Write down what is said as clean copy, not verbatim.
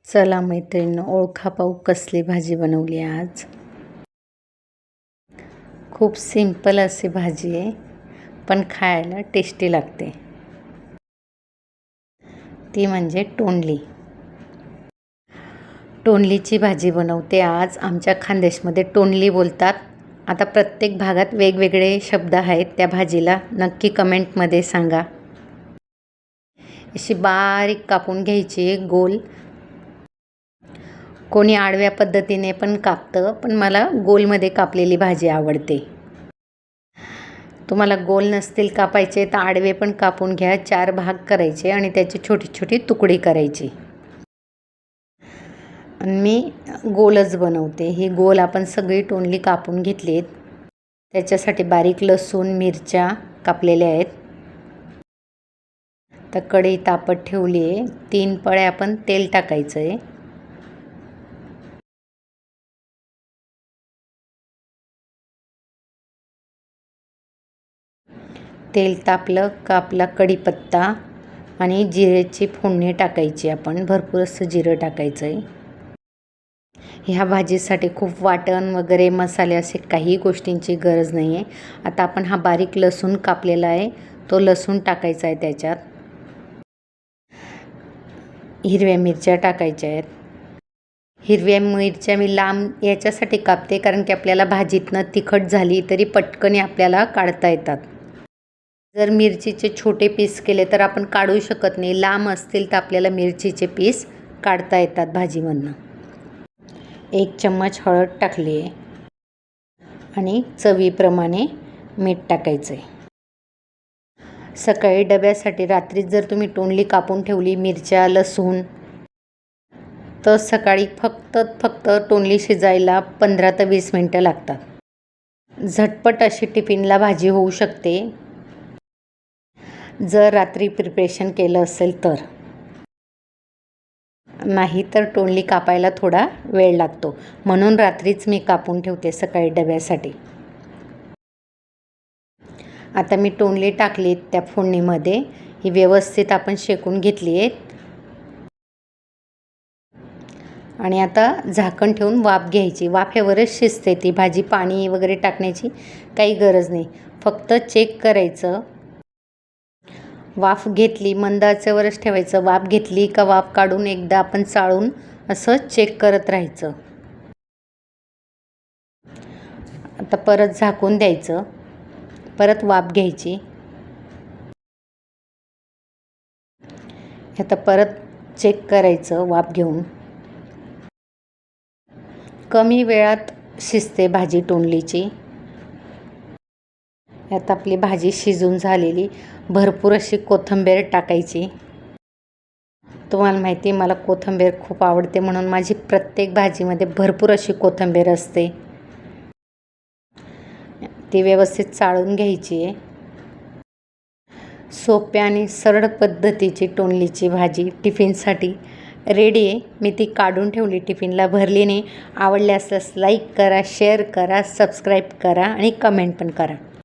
चला मैत्रिणींनो, ओळखा पाहू कसली भाजी बनवली आहे आज. खूप सिंपल अशी भाजी आहे, पण खायला टेस्टी लागते. ती म्हणजे तोंडली. तोंडलीची भाजी बनवते आज. आमच्या खानदेशमध्ये तोंडली बोलतात. आता प्रत्येक भागात वेगवेगळे शब्द आहेत त्या भाजीला. नक्की कमेंटमध्ये सांगा. अशी बारीक कापून घ्यायची गोल. कोणी आडव्या पद्धतीने पण कापतं, पण मला गोलमध्ये कापलेली भाजी आवडते. तुम्हाला गोल नसतील कापायचे तर आडवे पण कापून घ्या. 4 भाग करायचे आणि त्याची छोटी छोटी तुकडी करायची. आणि मी गोलच बनवते. ही गोल आपण सगळी तोंडली कापून घेतली आहेत. त्याच्यासाठी बारीक लसूण, मिरच्या कापलेल्या आहेत. तर कढई तापत ठेवली आहे. 3 पळ्या आपण तेल टाकायचं आहे. तेल तापलं का आपला कढीपत्ता आणि जिऱ्याची फोडणी टाकायची. आपण भरपूर असं जिरं टाकायचं आहे. ह्या भाजीसाठी खूप वाटण वगैरे मसाले असे काही गोष्टींची गरज नाही आहे. आता आपण हा बारीक लसूण कापलेला आहे, तो लसूण टाकायचा आहे. त्याच्यात हिरव्या मिरच्या टाकायच्या आहेत. हिरव्या मिरच्या मी लांब याच्यासाठी कापते, कारण की आपल्याला भाजीतनं तिखट झाली तरी पटकन आपल्याला काढता येतात. जर मिरचीचे छोटे पीस केले तर आपण काढू शकत नाही. लांब असतील तर आपल्याला मिरचीचे पीस काढता येतात भाजीमधनं. 1 चम्मच हळद टाकली आहे आणि चवीप्रमाणे मीठ टाकायचं आहे. सकाळी डब्यासाठी रात्रीच जर तुम्ही तोंडली कापून ठेवली, मिरच्या, लसूण, तर सकाळी फक्त तोंडली शिजायला 15 ते 20 मिनटं लागतात. झटपट अशी टिफिनला भाजी होऊ शकते जर रात्री प्रिपरेशन केलं असेल तर. नाही तर तोंडली कापायला थोडा वेळ लागतो, म्हणून रात्रीच मी कापून ठेवते सकाळी डब्यासाठी. आता मी तोंडली टाकली त्या फोडणीमध्ये. ही व्यवस्थित आपण शेकून घेतली आहे आणि आता झाकण ठेवून वाफ घ्यायची. वाफेवरच शिजते ती भाजी. पाणी वगैरे टाकण्याची काही गरज नाही. फक्त चेक करायचं. वाफ घेतली, मंद आचेवरच ठेवायचं. वाफ घेतली का वाफ काढून एकदा आपण चाळून असं चेक करत राहायचं. आता परत झाकून द्यायचं. परत वाफ घ्यायची. आता परत चेक करायचं वाफ घेऊन. कमी वेळात शिजते भाजी तोंडलीची. आता आपली भाजी शिजून झालेली. भरपूर अशी कोथिंबीर टाकायची. तुम्हाला माहिती आहे मला कोथिंबीर खूप आवडते, म्हणून माझी प्रत्येक भाजीमध्ये भरपूर अशी कोथिंबीर असते. ती व्यवस्थित चाळून घ्यायची आहे. सोप्या आणि सरळ पद्धतीची तोंडलीची भाजी टिफिनसाठी रेडी आहे. मी ती काढून ठेवली, टिफिनला भरली नाही. आवडल्यास लाईक करा, शेअर करा, सबस्क्राईब करा आणि कमेंट पण करा.